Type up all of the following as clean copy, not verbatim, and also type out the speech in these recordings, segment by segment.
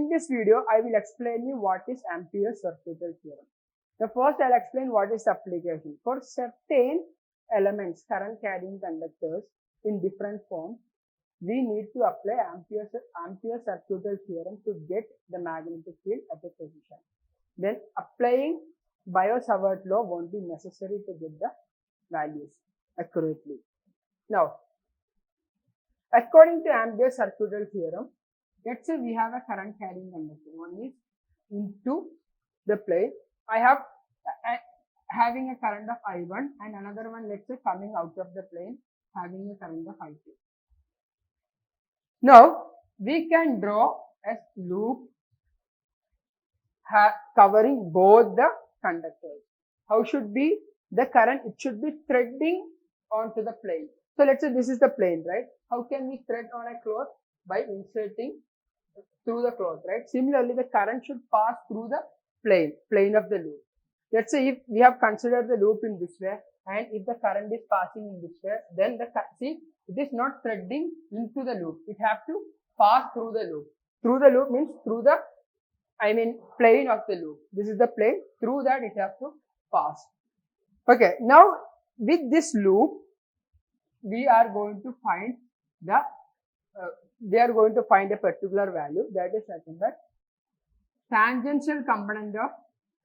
in this video, I will explain you what is Ampere's circuital theorem. The first I'll explain what is application. For certain elements, current carrying conductors in different forms, we need to apply Ampere's circuital theorem to get the magnetic field at a position. Then applying Biot-Savart law won't be necessary to get the values accurately. Now, according to Ampere's circuital theorem, let's say we have a current carrying conductor. One is into the plane. I have having a current of I1 and another one, let's say, coming out of the plane having a current of I2. Now, we can draw a loop covering both the conductors. How should be the current? It should be threading onto the plane. So let's say this is the plane, right? How can we thread on a cloth? By inserting through the cloth, right? Similarly, the current should pass through the plane of the loop. Let's say if we have considered the loop in this way, and if the current is passing in this way, then see, it is not threading into the loop. It has to pass through the loop. Through the loop means through the, plane of the loop. This is the plane. Through that it has to pass. Okay. Now with this loop, we are going to find a particular value, that is nothing but tangential component of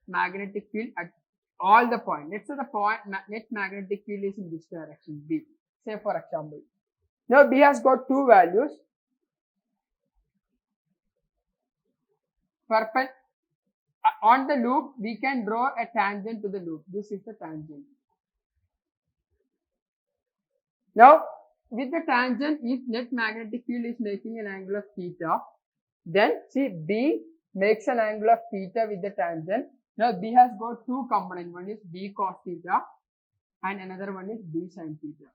magnetic field at all the points. Let's say the point net magnetic field is in this direction, B. Say for example. Now B has got two values. On the loop, we can draw a tangent to the loop. This is the tangent. Now, with the tangent, if net magnetic field is making an angle of theta, then see B makes an angle of theta with the tangent. Now B has got two components. One is B cos theta and another one is B sin theta.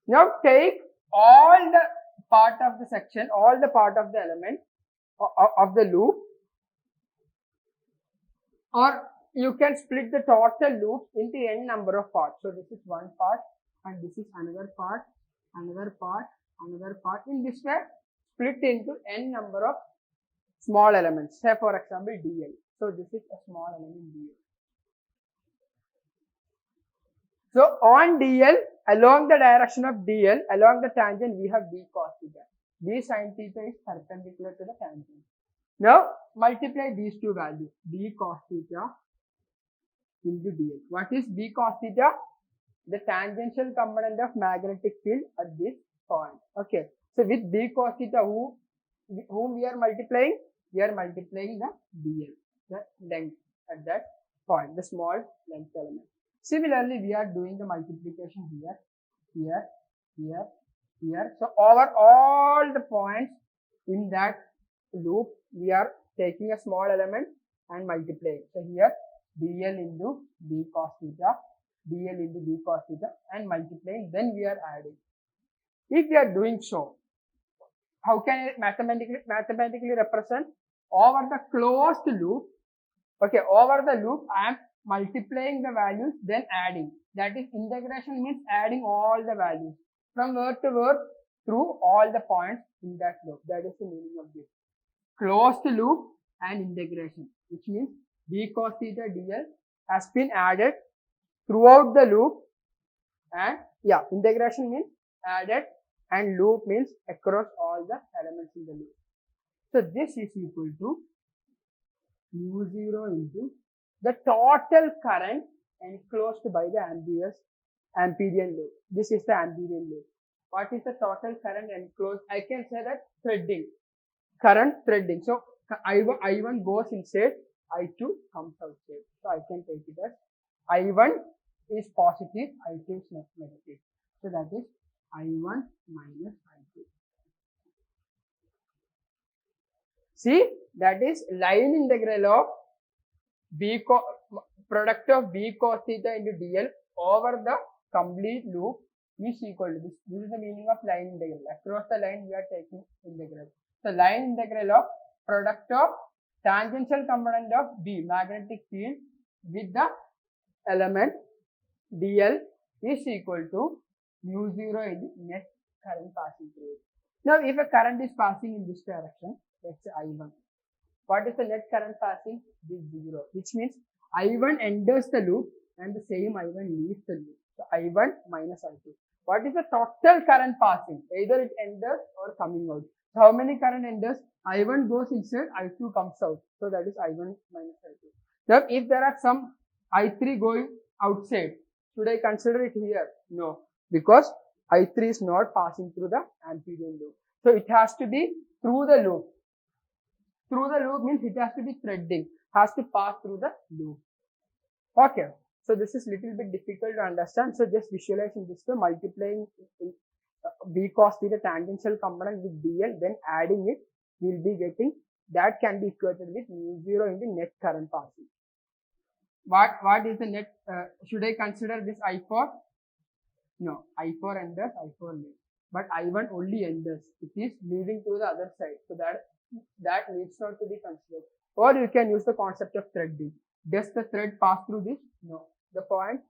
Now take all the part of the section, all the part of the element of the loop, or you can split the total loop into n number of parts. So this is one part and this is another part, another part, another part. In this way, split into n number of small elements. Say for example dl. So this is a small element dl. So on dl, along the direction of dl, along the tangent, we have b cos theta. B sin theta is perpendicular to the tangent. Now multiply these two values, b cos theta into dl. What is b cos theta? The tangential component of magnetic field at this point. Okay. So with b cos theta, whom we are multiplying? We are multiplying the dl, the length at that point, the small length element. Similarly, we are doing the multiplication here, here, here, here. So over all the points in that loop, we are taking a small element and multiplying. So here dl into b cos theta, dl into b cos theta, and multiplying. Then we are adding. If we are doing so, how can it mathematically represent? Over the closed loop, okay, over the loop, I am multiplying the values, then adding. That is, integration means adding all the values from word to word through all the points in that loop. That is the meaning of this. Closed loop and integration, which means b cos theta dl has been added throughout the loop, and integration means added and loop means across all the elements in the loop. So this is equal to mu0 into the total current enclosed by the Amperian loop. This is the Amperian loop. What is the total current enclosed? I can say that threading, current threading. So I1 goes inside, I2 comes outside. So I can take it as I1 is positive, I2 is negative. So that is I1 minus I2. See, that is line integral of product of b cos theta into dl over the complete loop is equal to this. This is the meaning of line integral. Across the line, we are taking integral. So line integral of product of tangential component of B, magnetic field, with the element dl is equal to mu0 into net current passing through it. Now, if a current is passing in this direction, let's say I1. What is the net current passing? This 0, which means I1 enters the loop and the same I1 leaves the loop. So I1 minus I2. What is the total current passing? Either it enters or coming out. So how many current enters? I1 goes inside, I2 comes out. So that is I1 minus I2. Now, if there are some I3 going outside, should I consider it here? No, because I3 is not passing through the Amperian loop. So it has to be through the loop. Through the loop means it has to be threading, has to pass through the loop. Okay, so this is little bit difficult to understand. So just visualize in this way, multiplying in V cos theta tangential component with dl, then adding it, you will be getting that can be equated with mu0 in the net current passing. What is the net? Should I consider this I4? No, I4 enters, I4 leaves. But I1 only enters. It is leaving to the other side. So that needs not to be considered. Or you can use the concept of threading. Does the thread pass through this? No. The point,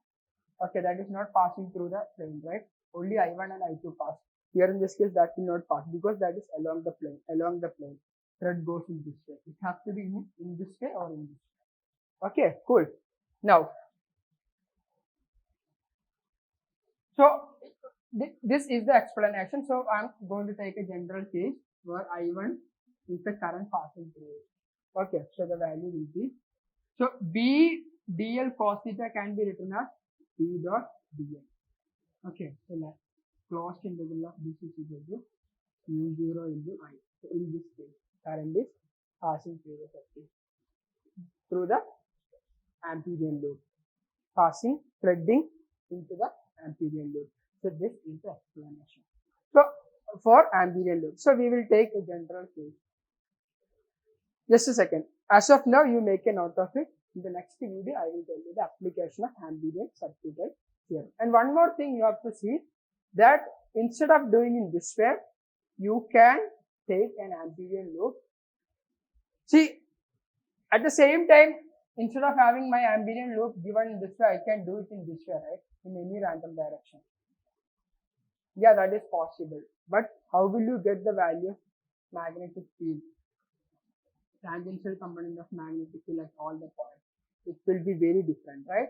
okay, that is not passing through the plane, right? Only I1 and I2 pass. Here in this case, that will not pass because that is along the plane. Along the plane, thread goes in this way. It has to be in this way or in this way. Okay, cool. Now, so this is the explanation. So I'm going to take a general case where I1 is the current passing through it. Okay, so the value will be, so B dl cos theta can be written as B dot dl. Okay, so now closed integral of this is equal to mu0 into I. So in this case, current is passing through the circuit, through the Amperian loop, passing, threading into the Amperian loop. So this is the explanation. So for Amperian loop, so we will take a general case. Just a second. As of now, you make a note of it. In the next video, I will tell you the application of Amperian circuital theorem. And one more thing you have to see, that instead of doing in this way, you can take an Amperian loop. See, at the same time, instead of having my Amperian loop given in this way, I can do it in this way, right? In any random direction. Yeah, that is possible. But how will you get the value? Magnetic field. Tangential component of magnetic field at all the points. It will be very different, right?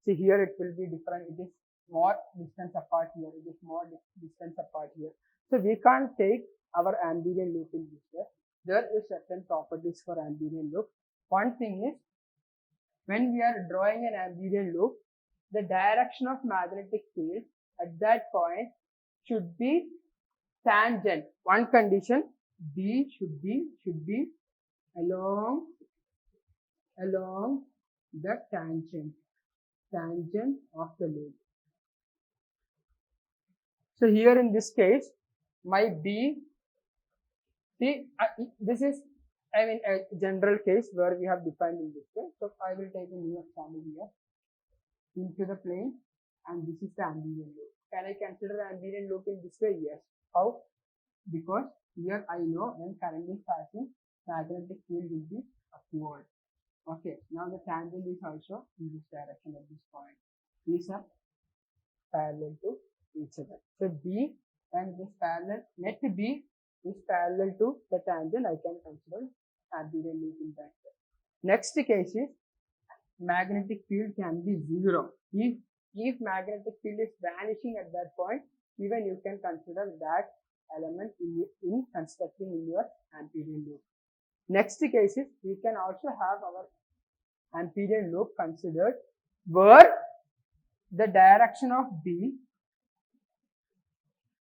See, here it will be different. It is more distance apart here. It is more distance apart here. So we can't take our Amperian loop in this way. There is certain properties for Amperian loop. One thing is, when we are drawing an Amperian loop, the direction of magnetic field at that point should be tangent. One condition, B should be along the tangent of the loop. So here in this case, my B, see, this is, I mean, a general case where we have defined in this way. So I will take a new example here. Into the plane, and this is the Amperian loop. Can I consider Amperian loop in this way? Yes. How? Because here I know when current is passing, magnetic field will be upward. Okay, now the tangent is also in this direction at this point. These are parallel to each other. So B, and this parallel, net B is parallel to the tangent, I can consider Amperian loop in that way. Next case is, magnetic field can be 0. If magnetic field is vanishing at that point, even you can consider that element in constructing in your Amperian loop. Next case is, we can also have our Amperian loop considered where the direction of B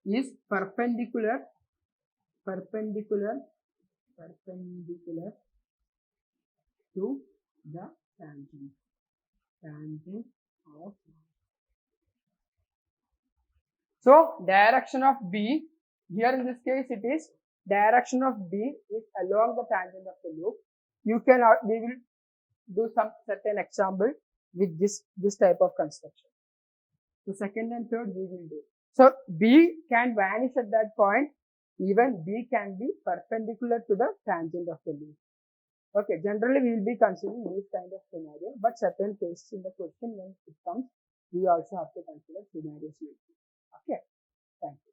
is perpendicular to the tangent of. So direction of B, here in this case it is, direction of B is along the tangent of the loop. You can, we will do some certain example with this type of construction. So second and third we will do. So B can vanish at that point, even B can be perpendicular to the tangent of the loop. Okay, generally we will be considering this kind of scenario, but certain cases in the question when it comes, we also have to consider scenarios. Okay, thank you.